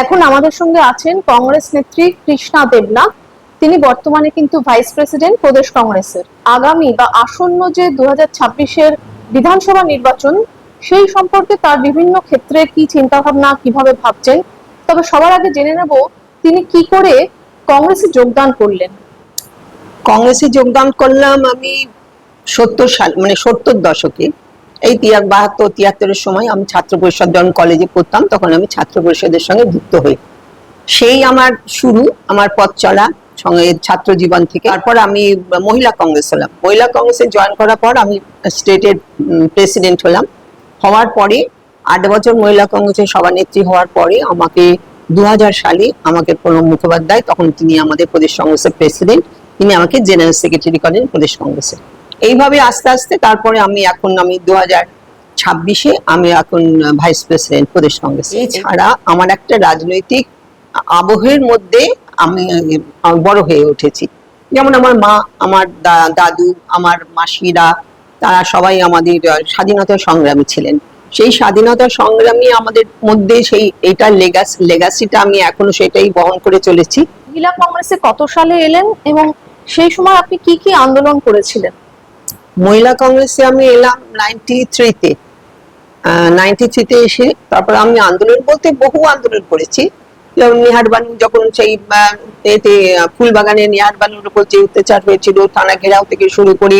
এখন আমাদের সঙ্গে আছেন কংগ্রেস নেত্রী কৃষ্ণা দেবনাথ। তিনি বর্তমানে কিন্তু ভাইস প্রেসিডেন্ট প্রদেশ কংগ্রেসের। আগামী বা আসন্ন যে 2026-এর বিধানসভা নির্বাচন, সেই সম্পর্কে তার বিভিন্ন ক্ষেত্রে কি চিন্তা ভাবনা, কিভাবে ভাবছেন। তবে সবার আগে জেনে নেব তিনি কি করে কংগ্রেসে যোগদান করলেন। কংগ্রেসে যোগদান করলাম আমি 70 সাল, মানে 70 দশকে। এই 72-73-এর সময় আমি ছাত্র পরিষদ, যখন কলেজে পড়তাম তখন আমি ছাত্র পরিষদের সঙ্গে যুক্ত হই। সেই আমার শুরু, আমার পথ চলা সঙ্গে ছাত্র জীবন থেকে। তারপর আমি মহিলা কংগ্রেস হলাম। মহিলা কংগ্রেসে জয়েন করার পর আমি স্টেটের প্রেসিডেন্ট হলাম। হওয়ার পরে 8 বছর মহিলা কংগ্রেসের সভানেত্রী হওয়ার পরে আমাকে 2000 সালে আমাকে প্রণব মুখোপাধ্যায়, তখন তিনি আমাদের প্রদেশ কংগ্রেসের প্রেসিডেন্ট, তিনি আমাকে জেনারেল সেক্রেটারি করেন প্রদেশ কংগ্রেসে। এইভাবে আস্তে আস্তে তারপরে আমি 2026-এ আমি এখন ভাইস প্রেসিডেন্ট প্রদেশ কংগ্রেস। এছাড়া আমার একটা রাজনৈতিক আবহের মধ্যে আমি বড় হয়ে উঠেছি। যেমন আমার মা, আমার দাদু, আমার মাসিরা, তারা সবাই আমাদের স্বাধীনতা সংগ্রামী ছিলেন। সেই স্বাধীনতা সংগ্রামী আমাদের মধ্যে সেই এইটার লেগাসিটা আমি এখনো সেটাই বহন করে চলেছি। মহিলা কংগ্রেসে কত সালে এলেন এবং সেই সময় আপনি কি কি আন্দোলন করেছিলেন? মহিলা কংগ্রেসে আমি এলাম 93-তে। 93-তে এসে তারপর আমি আন্দোলন বলতে বহু আন্দোলন করেছি। যেমন নিহার বানু, যখন সেই এতে ফুলবাগানে নিহার বানুর উপর যে অত্যাচার হয়েছিল, থানা ঘেরাও থেকে শুরু করে,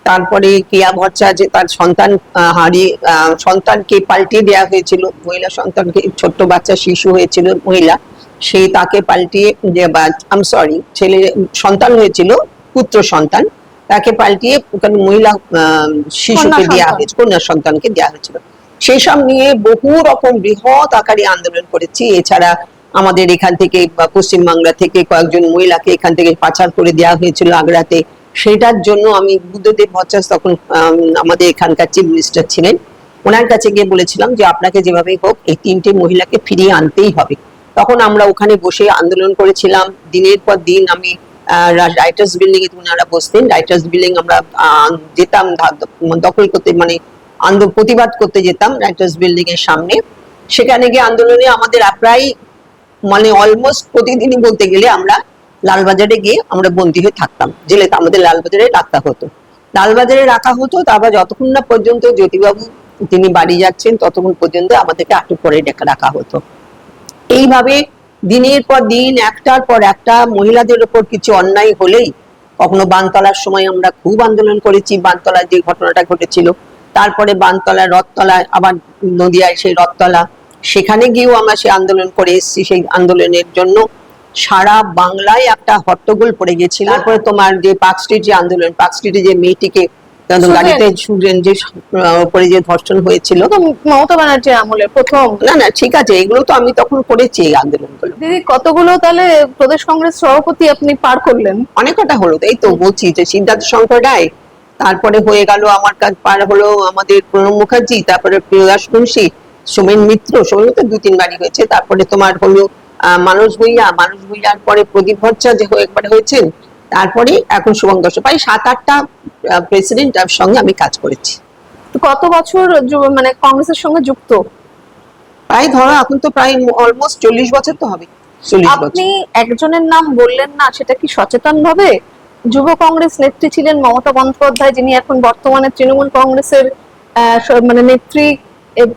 তারপরে কেয়া ভট্টা যে তার সন্তানকে পাল্টিয়ে দেওয়া হয়েছিল, মহিলা সন্তানকে, ছোট্ট বাচ্চা শিশু হয়েছিল মহিলা, সেই তাকে পাল্টিয়ে ছেলে সন্তান হয়েছিল, পুত্র সন্তান, তাকে পাল্টিয়ে ওখানে মহিলা শিশুকে দেওয়া হয়েছিল, কন্যা সন্তানকে দেওয়া হয়েছিল। সেই সব নিয়ে বহু রকম বৃহৎ আকারে আন্দোলন করেছি। এছাড়া আমাদের এখান থেকে বা পশ্চিমবাংলা থেকে কয়েকজন মহিলাকে এখান থেকে পাচার করে দেওয়া হয়েছিল আগ্রাতে। সেটার জন্য আমি বুদ্ধদেব ভট্টাচার্য, তখন আমাদের এখানকার চিফ মিনিস্টার ছিলেন, ওনার কাছে গিয়ে বলেছিলাম যে আপনাকে যেভাবেই হোক এই 3টে মহিলাকে ফিরিয়ে আনতেই হবে। তখন আমরা ওখানে বসে আন্দোলন করেছিলাম দিনের পর দিন। আমি রাইটার্স বিল্ডিং এ ওনারা বসতেন, রাইটার্স বিল্ডিং আমরা যেতাম দখল করতে, মানে প্রতিবাদ করতে যেতাম রাইটার্স বিল্ডিং এর সামনে। সেখানে গিয়ে আন্দোলনে আমাদের প্রায়, মানে অলমোস্ট প্রতিদিনই বলতে গেলে আমরা লালবাজারে গিয়ে আমরা বন্দী হয়ে থাকতাম। জেলে আমাদের লালবাজারে রাখা হতো। তারপর যতক্ষণ না পর্যন্ত জ্যোতিবাবু তিনি বাড়ি যাচ্ছেন ততক্ষণ পর্যন্ত আমাদেরকে আটক করে রাখা হতো। এইভাবে দিনের পর দিন, একটার পর একটা মহিলাদের উপর কিছু অন্যায় হলেই, কখনো বানতলার সময় আমরা খুব আন্দোলন করেছি, বানতলায় যে ঘটনাটা ঘটেছিল, তারপরে বানতলা, রথতলা, আবার নদিয়ায় সেই রথতলা, সেখানে গিয়েও আমরা সেই আন্দোলন করে এসেছি। সেই আন্দোলনের জন্য সারা বাংলায় একটা হট্টগোল পড়ে গেছিল। তারপরে তোমার যে পার্ক স্ট্রিট যে আন্দোলন, পার্ক স্ট্রিটে যে মেয়েটিকে গাড়িতে যে উপরে যে ধর্ষণ হয়েছিল, মমতা ব্যানার্জির আমলে প্রথম। না ঠিক আছে, এগুলো তো আমি তখন করেছি এই আন্দোলনগুলো। দিদি, কতগুলো তাহলে প্রদেশ কংগ্রেস সভাপতি আপনি পার করলেন? অনেক কটা হলো, এই তো বলছি যে সিদ্ধার্থ শঙ্কর রায়, তারপরে হয়ে গেল আমার কাছে পার হলো আমাদের প্রণব মুখার্জি, তারপরে প্রিয়দাস মুন্সি, সোমেন মিত্র 2-3 বারই হয়েছে। তারপরে তোমার হলো মানস ভুঁইয়ার পরে প্রদীপ ভট্টাচার্য যে একবার হয়েছেন। তারপরে এখন শুভং দশ, প্রায় 7-8টা প্রেসিডেন্ট সঙ্গে আমি কাজ করেছি। কত বছর মানে কংগ্রেসের সঙ্গে যুক্ত? প্রায় ধরো এখন তো প্রায় অলমোস্ট 40 বছর তো হবে। আপনি একজনের নাম বললেন না, সেটা কি সচেতন ভাবে? যুব কংগ্রেস নেত্রী ছিলেন মমতা বন্দ্যোপাধ্যায়, যিনি এখন বর্তমানে তৃণমূল কংগ্রেসের মানে নেত্রী,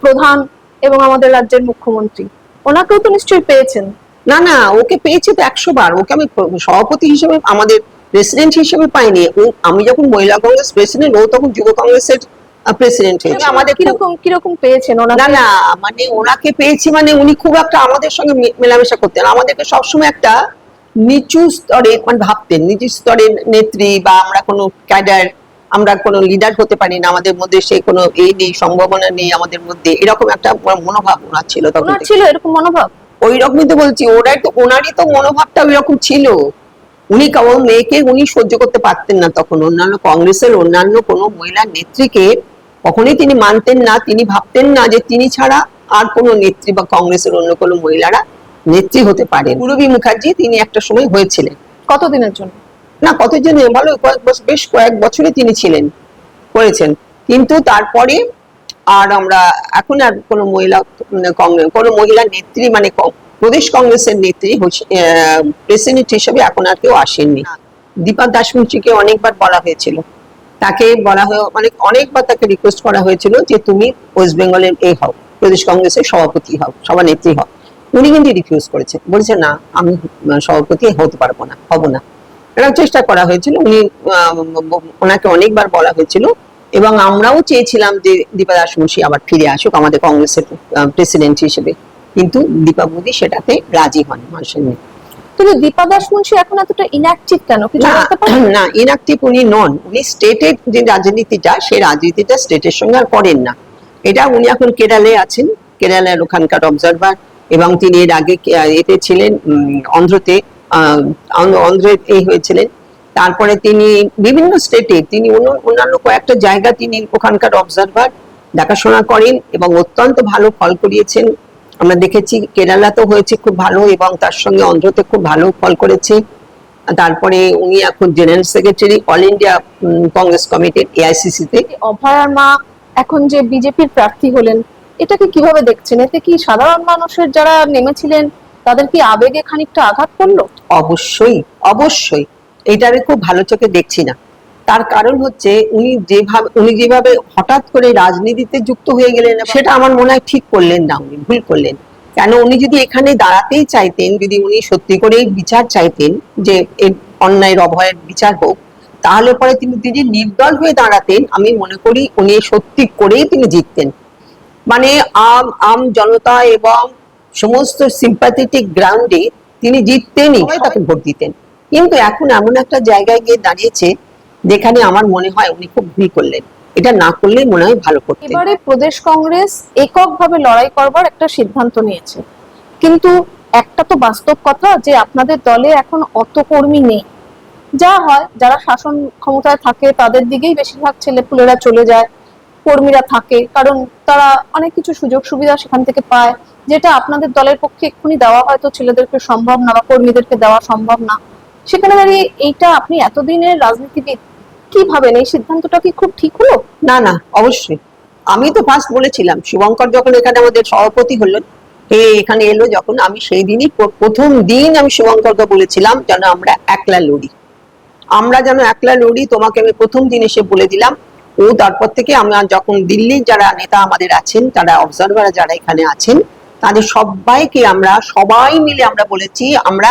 প্রধান এবং আমাদের রাজ্যের মুখ্যমন্ত্রী। ওনাকেও তো নিশ্চয়ই পেয়েছেন। না, ওকে পেয়েছি তো 100 বার। ওকে আমি সভাপতি হিসেবে, আমাদের প্রেসিডেন্ট হিসেবে পাইনি। আমি যখন মহিলা কংগ্রেস প্রেসিডেন্ট, ও তখন যুব কংগ্রেসের প্রেসিডেন্ট হয়েছে। আমাদের কিরকম পেয়েছেন ওনাকে? না, মানে ওনাকে পেয়েছি মানে উনি খুব একটা আমাদের সঙ্গে মেলামেশা করতেন। আমাদেরকে সবসময় একটা নিচু স্তরে মানে ভাবতেন, নিচু স্তরের নেত্রী বা আমরা কোনো ক্যাডার, আমরা কোনো লিডার হতে পারি না, আমাদের মধ্যে সেই কোনো এই নেই, সম্ভাবনা নেই আমাদের মধ্যে, এরকম একটা মনোভাব ওনার ছিল। তখন ছিল এরকম মনোভাব? ওই রকমই তো বলছি, ওনারই তো মনোভাবটা ওই রকম ছিল। উনি কারণ মেয়েকে উনি সহ্য করতে পারতেন না তখন। অন্যান্য কংগ্রেসের অন্যান্য কোনো মহিলা নেত্রীকে কখনোই তিনি মানতেন না। তিনি ভাবতেন না যে তিনি ছাড়া আর কোনো নেত্রী বা কংগ্রেসের অন্য কোনো মহিলারা নেত্রী হতে পারেন। পূরবী মুখার্জি তিনি একটা সময় হয়েছিলেন। কতদিনের জন্য? না, কতদিন ভালো, বেশ কয়েক বছরে তিনি ছিলেন, করেছেন। কিন্তু তারপরে আর আমরা এখন আর কোনো মহিলা, কোনো মহিলা নেত্রী মানে প্রদেশ কংগ্রেসের নেত্রী প্রেসিডেন্ট হিসেবে এখন আর কেউ আসেননি। দীপা দাসমুন্সিকে অনেকবার বলা হয়েছিল, তাকে বলা হয়ে অনেকবার তাকে রিকোয়েস্ট করা হয়েছিল যে তুমি ওয়েস্ট বেঙ্গলের হও, প্রদেশ কংগ্রেসের সভাপতি হও, সভানেত্রী হও। উনি কিন্তু রিফিউজ করেছে, বলছে না আমি সভাপতি হতে পারবো না, হব না। এরকম চেষ্টা করা হয়েছিল, ওনাকে অনেকবার বলা হয়েছিল, এবং আমরাও চেয়েছিলাম যে দীপা দাসমুন্সি আবার ফিরে আসুক আমাদের কংগ্রেসের প্রেসিডেন্ট হিসেবে, কিন্তু দীপা মোদী সেটাতে রাজি হন, মানুষের নেই। কিন্তু দীপা দাসমুন্সি এখন এতটা ইনঅ্যাক্টিভ কেন, কিছু বলতে পারেন? না, ইনঅ্যাক্টিভ উনি নন, উনি স্টেটের যে রাজনীতিটা, সেই রাজনীতিটা স্টেটের সঙ্গে আর করেন না। এটা উনি এখন কেরালে আছেন, কেরালার ওখানকার অবজারভার, এবং তিনি এর আগে এতে ছিলেন অন্ধ্রতে, অন্ধ্রে হয়েছিলেন। তারপরে তিনি বিভিন্ন স্টেটে, তিনি অন্যান্য কয়েকটা জায়গা তিনি ওখানকার অবজারভার দেখাশোনা করেন এবং অত্যন্ত ভালো ফল করিয়েছেন। আমরা দেখেছি কেরালাতে হয়েছে খুব ভালো, এবং তার সঙ্গে অন্ধ্রতে খুব ভালো ফল করেছে। তারপরে উনি এখন general secretary all India Congress কমিটির AICC তে। অভয়ার মা এখন যে বিজেপির প্রার্থী হলেন, এটাকে কিভাবে দেখছেন? এতে কি সাধারণ মানুষের যারা নেমেছিলেন তাদের কি আবেগে খানিকটা আঘাত করলো? অবশ্যই, অবশ্যই এটারে খুব ভালো চোখে দেখছি না। তার কারণ হচ্ছে উনি যেভাবে হঠাৎ করে রাজনীতিতে যুক্ত হয়ে গেলেন, সেটা আমার মনে হয় ঠিক করলেন না, উনি ভুল করলেন। কেন, উনি যদি এখানে দাঁড়াতেই চাইতেন, যদি উনি সত্যি করে বিচার চাইতেন যে এই অন্যায়ের অভয়ের বিচার হোক, তাহলে পরে তিনি নির্দল হয়ে দাঁড়াতেন, আমি মনে করি উনি সত্যি করেই তিনি জিততেন। মানে আম জনতা এবং সমস্ত সিম্প্যাথেটিক গ্রাউন্ডে তিনি জিততেনই, তাকে ভোট দিতেন। কিন্তু এখন এমন একটা জায়গায় গিয়ে দাঁড়িয়েছে যেখানে আমার মনে হয় উনি খুব ভুল করলেন, এটা না করলে মনে হয় ভালো করতেন। এবারে প্রদেশ কংগ্রেস এককভাবে লড়াই করবার একটা সিদ্ধান্ত নিয়েছে, কিন্তু একটা তো বাস্তব কথা যে আপনাদের দলে এখন অত কর্মী নেই। যা হয়, যারা শাসন ক্ষমতায় থাকে তাদের দিকেই বেশিরভাগ ছেলেপুলেরা চলে যায়, কর্মীরা থাকে, কারণ তারা অনেক কিছু সুযোগ সুবিধা সেখান থেকে পায়, যেটা আপনাদের দলের পক্ষে এক্ষুনি দেওয়া হয়তো ছেলেদেরকে সম্ভব না বা কর্মীদেরকে দেওয়া সম্ভব না। সেখানে দাঁড়িয়ে এইটা আপনি এতদিনের রাজনীতিবিদ কি ভাবেন, এই সিদ্ধান্তটা কি খুব ঠিক হলো? না না, অবশ্যই। আমি তো ফার্স্ট বলেছিলাম, শুভঙ্কর যখন এখানে আমাদের সভাপতি হলেন, এখানে এলো যখন, আমি সেই দিনই প্রথম দিন আমি শুভঙ্করকে বলেছিলাম যেন আমরা একলা লড়ি, আমরা যেন একলা লড়ি। তোমাকে আমি প্রথম দিন এসে বলে দিলাম। ও তারপর থেকে আমরা যখন দিল্লির যারা নেতা আমাদের আছেন, তারা অবজারভার যারা এখানে আছেন, তাদের সবাইকে সবাই মিলে আমরা বলেছি আমরা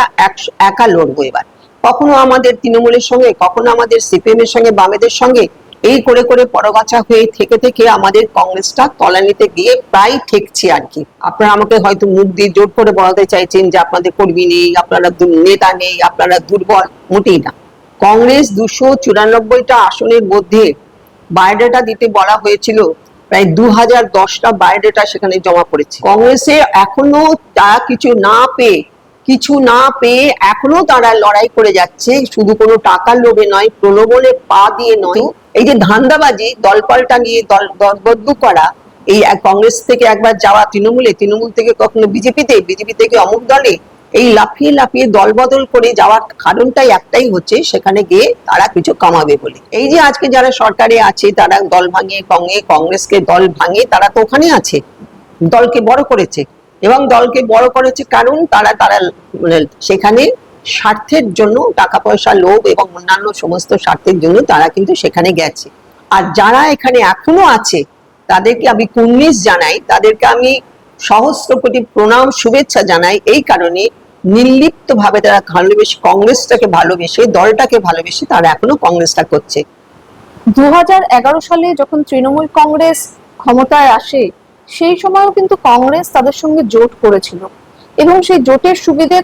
একা লড়বো এবার। কখনো আমাদের তৃণমূলের সঙ্গে, কখনো আমাদের CPM এর সঙ্গে, বামেদের সঙ্গে, এই করে করে পরগাছা হয়ে থেকে থেকে আমাদের কংগ্রেসটা তলানিতে গিয়ে প্রায় ঠেকছে আর কি। আপনারা আমাকে হয়তো মুখ দিয়ে জোর করে বলাতে চাইছেন যে আপনাদের কর্মী নেই, আপনারা নেতা নেই, আপনারা দুর্বল। মোটেই না। কংগ্রেস 294টা আসনের মধ্যে বায়োডাটা দিতে বলা হয়েছিল, প্রায় 2010টা বায়োডাটা সেখানে জমা পড়েছে। কংগ্রেসে এখনো তারা কিছু না পেয়ে এখনো তারা লড়াই করে যাচ্ছে, শুধু কোনো টাকার লোভে নয়, প্রলোভনে পা দিয়ে নয়। এই যে ধান্দাবাজি, দলপাল্টা নিয়ে দলবদ্ধ করা, এই কংগ্রেস থেকে একবার যাওয়া তৃণমূলে, তৃণমূল থেকে কখনো বিজেপিতে, বিজেপি থেকে অমুক দলে, এই লাফিয়ে লাফিয়ে দল বদল করে যাওয়ার কারণটাই একটাই হচ্ছে, সেখানে গিয়ে তারা কিছু কামাবে বলে। এই যে আজকে যারা সরকারে আছে তারা দল ভাঙে, কংগ্রেসকে দল ভাঙে, তারা তো ওখানে আছে, দলকে বড় করেছে, এবং দলকে বড় করেছে কারণ তারা মানে সেখানে স্বার্থের জন্য, টাকা পয়সা লোভ এবং অন্যান্য সমস্ত স্বার্থের জন্য তারা কিন্তু সেখানে গেছে। আর যারা এখানে এখনো আছে তাদেরকে আমি কুর্নিশ জানাই, তাদেরকে আমি সহস্র কোটি প্রণাম শুভেচ্ছা জানাই। এই কারণে নির্লিপ্ত ভাবে তারা ভালোবেসে, কংগ্রেসটাকে ভালোবেসে, দলটাকে ভালোবেসে তারা এখনো কংগ্রেসটা করছে। 2011 সালে যখন তৃণমূল কংগ্রেস ক্ষমতায় আসে, সেই সময়ও কিন্তু কংগ্রেস তাদের সঙ্গে জোট করেছিল, এবং সেই জোটের সুবিধে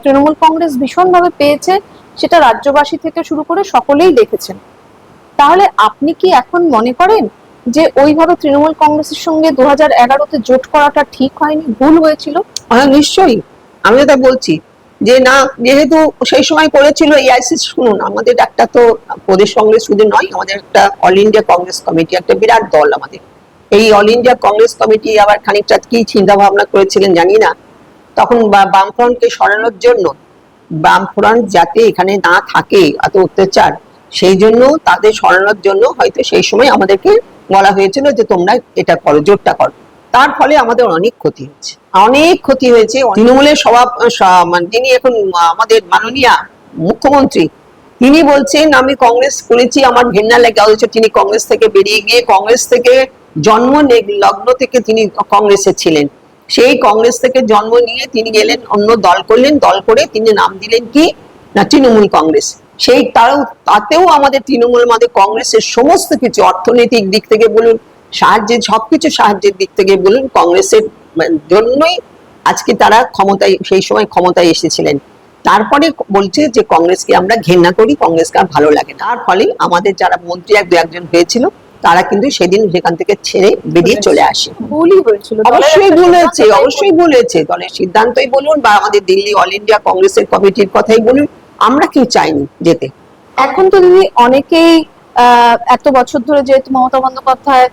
তৃণমূল কংগ্রেস ভীষণভাবে পেয়েছে, সেটা রাজ্যবাসী থেকে শুরু করে সকলেই দেখেছেন। তাহলে আপনি কি এখন মনে করেন যে ওইভাবে তৃণমূল কংগ্রেসের সঙ্গে 2011-তে জোট করাটা ঠিক হয়নি, ভুল হয়েছিল? হ্যাঁ, নিশ্চয়ই। আমি এটা বলছি যে না, যেহেতু সেই সময় করেছিল AICC, শুনুন, আমাদের একটা তো প্রদেশ কংগ্রেস শুধু নয়, আমাদের একটা অল ইন্ডিয়া কংগ্রেস কমিটি, একটা বিরাট দল আমাদের। এই অল ইন্ডিয়া কংগ্রেস কমিটি আবার খানিকটা কি চিন্তা ভাবনা করেছিলেন জানি না, তখন বামফ্রন্টকে সরানোর জন্য, বামফ্রন্ট যাতে এখানে না থাকে এত অত্যাচার, সেই জন্য তাদের সরানোর জন্য হয়তো সেই সময় আমাদেরকে বলা হয়েছিল যে তোমরা এটা করো, জোটটা করো। তার ফলে আমাদের অনেক ক্ষতি হয়েছে, অনেক ক্ষতি হয়েছে। তৃণমূলের মানে যিনি এখন আমাদের মাননীয় মুখ্যমন্ত্রী, তিনি বলছেন আমি কংগ্রেস করেছি, আমার ঘেন্না লেগে হয়েছে। তিনি কংগ্রেস থেকে বেরিয়ে গিয়ে, কংগ্রেস থেকে জন্ম লগ্ন থেকে তিনি কংগ্রেসে ছিলেন, সেই কংগ্রেস থেকে জন্ম নিয়ে তিনি গেলেন অন্য দল করলেন, দল করে তিনি নাম দিলেন কি না তৃণমূল কংগ্রেস। সেই তাতেও আমাদের তৃণমূল, আমাদের কংগ্রেসের সমস্ত কিছু অর্থনৈতিক দিক থেকে বলুন, সাহায্যের সবকিছু সাহায্যের দিক থেকে বলুন, কংগ্রেসের জন্যই আজকে তারা ক্ষমতায়, সেই সময় ক্ষমতায় এসেছিলেন। তারপরে বলছে যে কংগ্রেসকে আমরা ঘেন্না করি, কংগ্রেসকে আর ভালো লাগে না। তার ফলে আমাদের যারা মন্ত্রী একজন হয়েছিল তারা কিন্তু সেদিন সেখান থেকে ছেড়ে বেরিয়ে চলে আসে। ভুলই হয়েছিল, অবশ্যই ভুল হয়েছে, অবশ্যই ভুল হয়েছে। দলের সিদ্ধান্তই বলুন বা আমাদের দিল্লি অল ইন্ডিয়া কংগ্রেসের কমিটির কথাই বলুন, আমরা কেউ চাইনি যেতে। এখন তো দিদি অনেকেই এত বছর ধরে, যেহেতু মমতা বন্দ্যোপাধ্যায়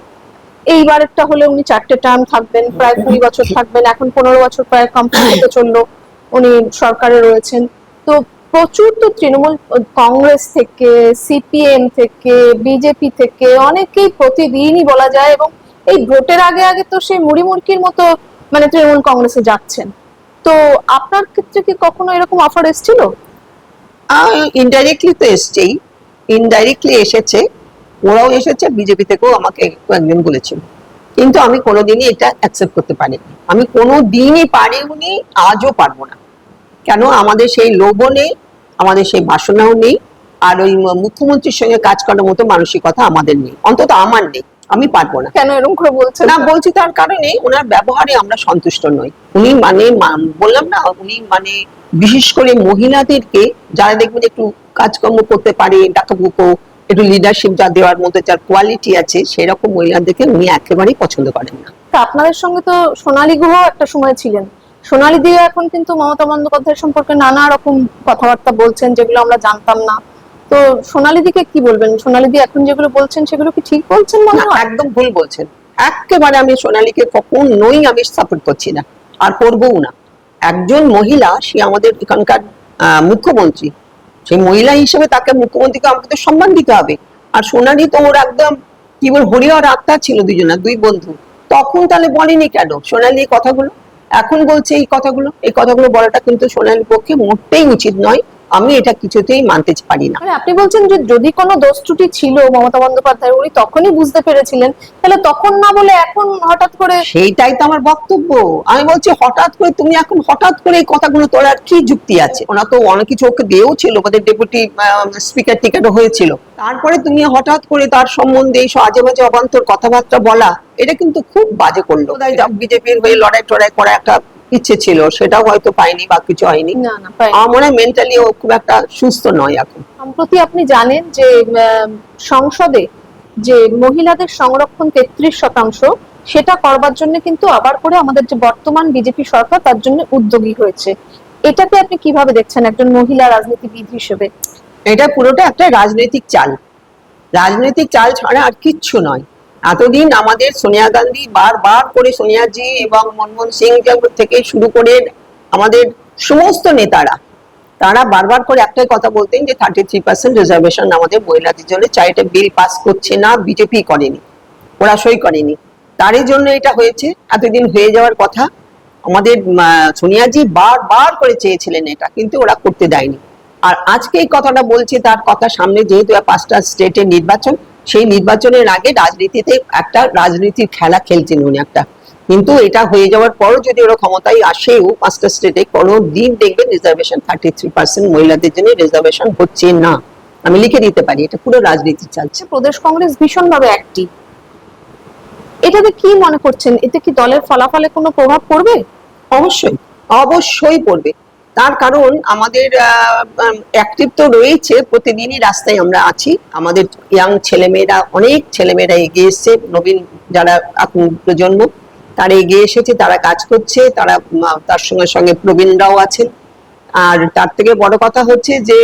এইবারেরটা হলে উনি 4টে টার্ম থাকবেন, প্রায় 20 বছর থাকবেন, এখন 15 বছর প্রায় কমপ্লিট হতে চললো উনি সরকারে রয়েছেন। তো প্রচুর তো তৃণমূল কংগ্রেস থেকে, সিপিএম থেকে, বিজেপি থেকে অনেকেই প্রতিদিনই বলা যায়, এবং এই ভোটের আগে আগে তো সেই মুড়ি মুড়কির মতো মানে তৃণমূল কংগ্রেসে যাচ্ছেন। তো আপনার ক্ষেত্রে কি কখনো এরকম অফার এসেছিল? ইনডাইরেক্টলি তো এসছেই, ইনডাইরেক্টলি এসেছে, ওরাও এসেছে, বিজেপি থেকেও আমাকে একজন বলেছিল, কিন্তু আমি কোনোদিনই এটা অ্যাকসেপ্ট করতে পারিনি। আমি কোনোদিনই পারিনি, আজও পারবো না। কেন? আমাদের সেই লোভও নেই, আমাদের সেই বাসনাও নেই, আর ওই মুখ্যমন্ত্রীর সঙ্গে কাজ করার মতো মানসিকতা আমাদের নেই, অন্তত আমার নেই। আমি পারবো না। কেন এরকম করে বলছেন? না, বলছি তার কারণে ওনার ব্যবহারে আমরা সন্তুষ্ট নই। উনি বললাম না, উনি বিশেষ করে মহিলাদেরকে যারা দেখবেন একটু কাজকর্ম করতে পারে, ডাকাবুকো, একটু লিডারশিপ যা দেওয়ার মধ্যে যার কোয়ালিটি আছে, সেরকম মহিলাদেরকে উনি একেবারেই পছন্দ করেন না। আপনাদের সঙ্গে তো সোনালী গুহ একটা সময় ছিলেন, সোনালী দিয়ে এখন কিন্তু মমতা বন্দ্যোপাধ্যায় সম্পর্কে নানা রকম কথাবার্তা বলছেন যেগুলো আমরা জানতাম না। তো সোনালী দিকে কি বলবেন? সোনালী দি এখন যেগুলো বলছেন সেগুলো কি ঠিক বলছেন মনে হয়? একদম ভুল বলছেন। একেবারে আমি সোনালীকে কখনোই আমি সাপোর্ট করছি না, আর করবও না। একজন মহিলা, সে আমাদের এখানকার মুখ্যমন্ত্রী, সেই মহিলা হিসেবে তাকে, মুখ্যমন্ত্রীকে আমাকে তো সম্মান দিতে হবে। আর সোনালী তো ওর একদম কি বল হরিহর আত্মা ছিল, দুই বন্ধু। তখন তাহলে বলেনি কেন সোনালী এই কথাগুলো? এখন বলছে এই কথাগুলো, এই কথাগুলো বলাটা কিন্তু সোনালীর পক্ষে মোটেই উচিত নয়। আমি এটা কিছুতেই মানতে পারি না। মানে আপনি বলছেন যে যদি কোনো দোষ ত্রুটি ছিল মমতা বন্দ্যোপাধ্যায়, উনি তখনই বুঝতে পেরেছিলেন, তাহলে তখন না বলে এখন হঠাৎ করে? সেইটাই তো আমার বক্তব্য। আমি বলছি হঠাৎ করে তুমি এখন হঠাৎ করে এই কথাগুলো তোলার কি যুক্তি আছে? ওনা তো অনেক কিছু ওকে দিয়েও ছিল, ওদের ডেপুটি স্পিকার টিকেটও হয়েছিল, তারপরে তুমি হঠাৎ করে তার সম্বন্ধে এই আজে বাজে অবান্তর কথাবার্তা বলা, এটা কিন্তু খুব বাজে করলো। বিজেপির হয়ে লড়াই টড়াই করা একটা ইচ্ছে ছিল, সেটাও হয়তো পাইনি বা কিছু হয়নি। আমার মনে হয় মেন্টালি ও খুব একটা সুস্থ নয় এখন। সম্প্রতি আপনি জানেন যে সংসদে যে মহিলাদের সংরক্ষণ 33%, সেটা করবার জন্য কিন্তু আবার করে আমাদের যে বর্তমান বিজেপি সরকার তার জন্য উদ্যোগী হয়েছে। এটাকে আপনি কিভাবে দেখছেন একজন মহিলা রাজনীতিবিদ হিসেবে? এটা পুরোটা একটা রাজনৈতিক চাল, রাজনৈতিক চাল ছাড়া আর কিচ্ছু নয়। এতদিন আমাদের সোনিয়া গান্ধী বারবার করে, সোনিয়াজি এবং মনমোহন সিং থেকে শুরু করে আমাদের সমস্ত নেতারা, তারা বারবার করে একটাই কথা বলতেন যে 33% রিজার্ভেশন আমাদের মহিলাদের জন্য চাই। এটা বিল পাস করছে না, বিজেপি করেনি, ওরা সই করেনি, তারই জন্য এটা হয়েছে। এতদিন হয়ে যাওয়ার কথা। আমাদের সোনিয়াজি বারবার করে চেয়েছিলেন এটা, কিন্তু ওরা করতে দেয়নি। আর আজকে এই কথাটা বলছে, তার কথা সামনে যেহেতু 5টা স্টেটের নির্বাচন, সেই নির্বাচনের আগে রাজনীতিতে একটা রাজনীতির খেলা খেলছেন উনি একটা। কিন্তু এটা হয়ে যাওয়ার পরও যদি ওরা ক্ষমতায় আসেও 5টা স্টেটে, কোনো দিন দেখবেন রিজার্ভেশন 33% মহিলাদের জন্য রিজার্ভেশন হচ্ছে না। আমি লিখে দিতে পারি, এটা পুরো রাজনীতি চলছে। প্রদেশ কংগ্রেস ভীষণভাবে অ্যাক্টিভ, এটাতে কি মনে করছেন? এতে কি দলের ফলাফলে কোনো প্রভাব পড়বে? অবশ্যই, অবশ্যই পড়বে। তার কারণ আমাদের অ্যাক্টিভ তো রয়েছে, প্রতিদিনই রাস্তায় আমরা আছি। আমাদের ইয়াং ছেলেমেয়েরা, অনেক ছেলেমেয়েরা এগিয়ে এসছে, নবীন যারা এখন প্রজন্ম, তারা এগিয়ে এসেছে, তারা কাজ করছে, তারা তার সঙ্গে সঙ্গে প্রবীণরাও আছেন। আর তার থেকে বড় কথা হচ্ছে যে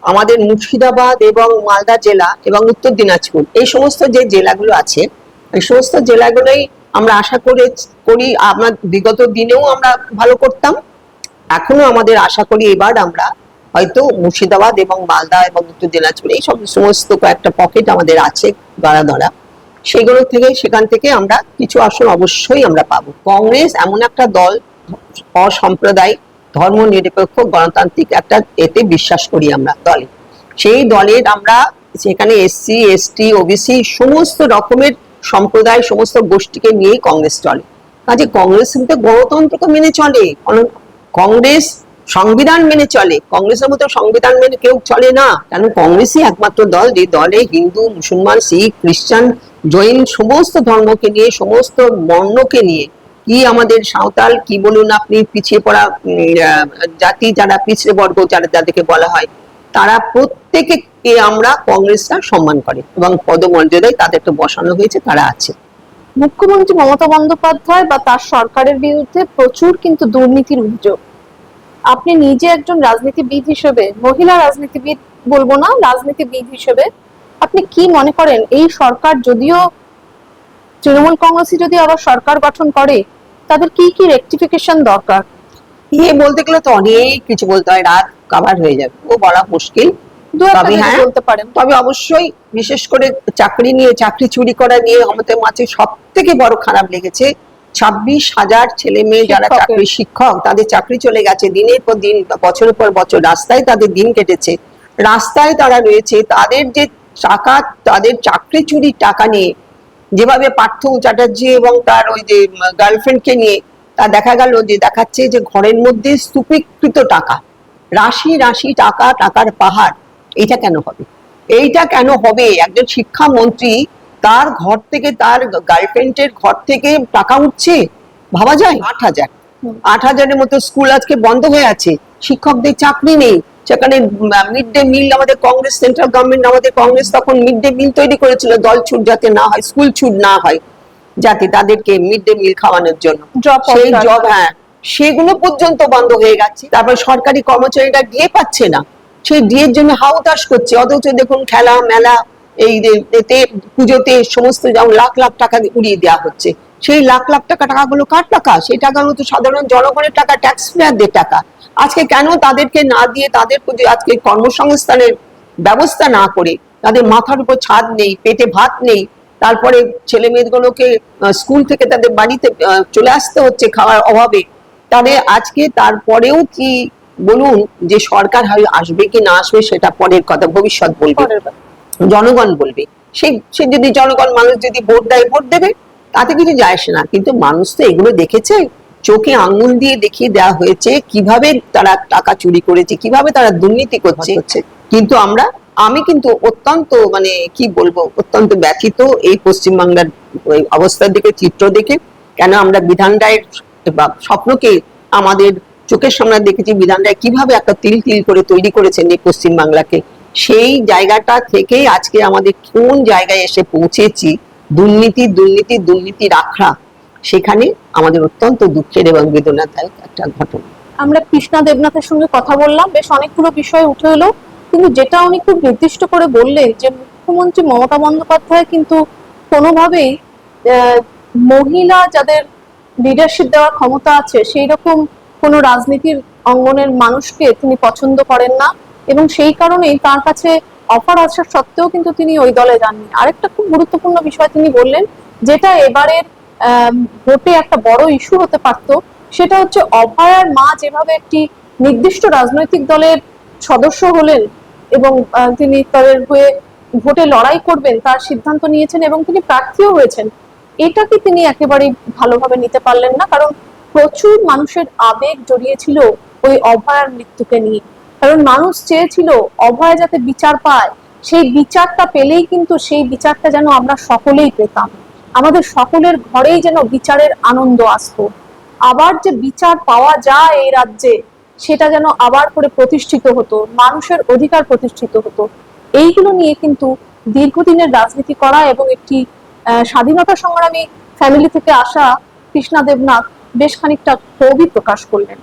আমাদের মুর্শিদাবাদ এবং মালদা জেলা এবং উত্তর দিনাজপুর, এই সমস্ত যে জেলাগুলো আছে, এই সমস্ত জেলাগুলোই আমরা আশা করি আমরা বিগত দিনেও আমরা ভালো করতাম, এখনো আমাদের আশা করি এবার আমরা হয়তো মুর্শিদাবাদ এবং মালদা এবং উত্তর দিনাজপুর, এই সমস্ত কয়েকটা পকেট আমাদের আছে ধরা, সেগুলো থেকে সেখান থেকে আমরা কিছু আসন অবশ্যই আমরা পাবো। কংগ্রেস এমন একটা দল, অসাম্প্রদায়িক ধর্ম নিরপেক্ষ গণতান্ত্রিক একটা এতে বিশ্বাস করি আমরা দলে। সেই দলের আমরা সেখানে এসসি এসটি ওবিসি সমস্ত রকমের সম্প্রদায় সমস্ত গোষ্ঠীকে নিয়েই কংগ্রেস চলে। কাজে কংগ্রেস কিন্তু গণতন্ত্রকে মেনে চলে, কংগ্রেস সংবিধান মেনে চলে। কংগ্রেসের মতো সংবিধান মেনে কেউ চলে না, কেন কংগ্রেসই একমাত্র দল যে দলে হিন্দু মুসলমান শিখ খ্রিস্টান জৈন সমস্ত ধর্মকে নিয়ে সমস্ত বর্ণকে নিয়ে, কি আমাদের সাঁওতাল কি বলুন আপনি পিছিয়ে পড়া জাতি যারা পিছিয়ে বর্গ যাদেরকে বলা হয়, তারা প্রত্যেকে আমরা কংগ্রেসরা সম্মান করে এবং পদমর্যাদায় তাদেরকে বসানো হয়েছে, তারা আছে। মুখ্যমন্ত্রী মমতা বন্দ্যোপাধ্যায় বা তার সরকারের বিরুদ্ধে প্রচুর কিন্তু দুর্নীতির অভিযোগ। আপনি নিজে একজন রাজনীতিবিদ হিসেবে, মহিলা রাজনীতিবিদ বলবো না, রাজনীতিবিদ হিসেবে আপনি কি মনে করেন এই সরকার, যদিও তৃণমূল কংগ্রেসই যদি আবার সরকার গঠন করে, তাদের কি কি রেকটিফিকেশন দরকার? বলতে গেলে তো অনেক কিছু বলতে হয়, রাত কাভার হয়ে যাবে, ও বলা মুশকিল। তবে হ্যাঁ, বলতে পারেন, তবে অবশ্যই বিশেষ করে চাকরি চুরি করা নিয়ে আমাদের মাঝে সব থেকে বড় খারাপ লেগেছে। 26,000 ছেলে মেয়ে যারা শিক্ষক, তাদের চাকরি চলে গেছে, দিনের পর দিন বছরের পর বছর রাস্তায় তাদের দিন কেটেছে, রাস্তায় তারা রয়েছে। তাদের যে টাকা, তাদের চাকরি চুরির টাকা নিয়ে যেভাবে পার্থ চ্যাটার্জি এবং তার ওই যে গার্লফ্রেন্ডকে নিয়ে তা দেখা গেল যে দেখাচ্ছে যে ঘরের মধ্যে স্তূপীকৃত টাকা, রাশি রাশি টাকা, টাকার পাহাড়। এইটা কেন হবে? এইটা কেন হবে? একজন শিক্ষামন্ত্রী তার ঘর থেকে, তার গার্লফ্রেন্ডের ঘর থেকে টাকা উঠছে, ভাবা যায়? 8,000-এর মতো স্কুল আজকে বন্ধ হয়ে আছে, শিক্ষকদের চাকরি নেই। সেখানে মিড ডে মিল আমাদের কংগ্রেস, সেন্ট্রাল গভর্নমেন্ট আমাদের কংগ্রেস তখন মিড ডে মিল তৈরি করেছিল, দল ছুট যাতে না হয়, স্কুল ছুট না হয়, যাতে তাদেরকে মিড ডে মিল খাওয়ানোর জন্য। সেই জব, হ্যাঁ, সেগুলো পর্যন্ত বন্ধ হয়ে গেছে। তারপর সরকারি কর্মচারীরা ডিএ পাচ্ছে না, সেই ডিএর জন্য হাউতাশ করছে। অথচ দেখুন খেলা মেলা এই এতে পুজোতে সমস্ত যেমন লাখ লাখ টাকা উড়িয়ে দেওয়া হচ্ছে, সেই লাখ লাখ টাকাগুলো কার টাকা? সেই টাকাগুলো তো সাধারণ জনগণের টাকা, ট্যাক্স পেয়ারদের টাকা। আজকে কেন তাদেরকে না দিয়ে, তাদের প্রতি আজকে কর্মসংস্থানের ব্যবস্থা না করে, তাদের মাথার উপর ছাদ নেই, পেটে ভাত নেই, তারপরে ছেলে মেয়েগুলোকে স্কুল থেকে তাদের বাড়িতে চলে আসতে হচ্ছে খাওয়ার অভাবে, তাদের আজকে তারপরেও কি বলুন যে সরকার আসবে কি না আসবে সেটা পরের কথা, ভবিষ্যৎ বলবে, জনগণ বলবে। সে যদি জনগণ, মানুষ যদি ভোট দেয়, ভোট দেবে, তাতে কিছু যায় আসে না। কিন্তু মানুষ তো এগুলো দেখেছে, চোখে আঙুল দিয়ে দেখিয়ে দেওয়া হয়েছে কিভাবে তারা টাকা চুরি করেছে, কিভাবে তারা দুর্নীতি করছে। কিন্তু আমি কিন্তু অত্যন্ত কি বলবো, অত্যন্ত ব্যথিত এই পশ্চিমবাংলার অবস্থার দিকে, চিত্র দেখে। কেন আমরা বিধান রায়ের স্বপ্নকে আমাদের চোখের সামনে দেখেছি, বিধান রায় কিভাবে একটা তিল তিল করে তৈরি করেছেন এই পশ্চিমবাংলাকে। সেই জায়গাটা থেকে আজকে আমাদের কোন জায়গায় এসে পৌঁছেছি, দুর্নীতির আখড়া, সেখানে আমাদের অত্যন্ত দুঃখের এবং বেদনাদায়ক একটা ঘটনা। আমরা কৃষ্ণা দেবনাথের সঙ্গে কথা বললাম, বেশ অনেকগুলো বিষয় উঠে এলো, কিন্তু যেটা উনি খুব নির্দিষ্ট করে বললেন যে মুখ্যমন্ত্রী মমতা বন্দ্যোপাধ্যায় কিন্তু কোনোভাবেই মহিলা যাদের লিডারশিপ দেওয়ার ক্ষমতা আছে সেই রকম কোনো রাজনীতির অঙ্গনের মানুষকে তিনি পছন্দ করেন না, এবং সেই কারণেই তার কাছে অফার আসা সত্ত্বেও কিন্তু তিনি ওই দলে যাননি। আরেকটা খুব গুরুত্বপূর্ণ বিষয় তিনি বললেন, যেটা এবারের ভোটে একটা বড় ইস্যু হতে পারত, সেটা হচ্ছে অভয়ার মা যেভাবে একটি নির্দিষ্ট রাজনৈতিক দলের সদস্য হলেন এবং তিনি তাদের হয়ে ভোটে লড়াই করবেন তার সিদ্ধান্ত নিয়েছেন এবং তিনি প্রার্থীও হয়েছেন, এটাকে তিনি একেবারেই ভালোভাবে নিতে পারলেন না। কারণ প্রচুর মানুষের আবেগ জড়িয়েছিল ওই অভয়ার মৃত্যুকে নিয়ে। কারণ মানুষ চেয়েছিল অভয়া যাতে বিচার পায়, সেই বিচারটা পেলেই কিন্তু সেই বিচারটা যেন আমরা সকলেই পেতাম, আমাদের সকলের ঘরেই যেন বিচারের আনন্দ আসতো, আবার যে বিচার পাওয়া যায় এই রাজ্যে সেটা যেন আবার করে প্রতিষ্ঠিত হতো, মানুষের অধিকার প্রতিষ্ঠিত হতো। এইগুলো নিয়ে কিন্তু দীর্ঘদিনের রাজনীতি করা এবং একটি স্বাধীনতা সংগ্রামী ফ্যামিলি থেকে আসা কৃষ্ণা দেবনাথ বেশ খানিকটা ক্ষোভই প্রকাশ করলেন।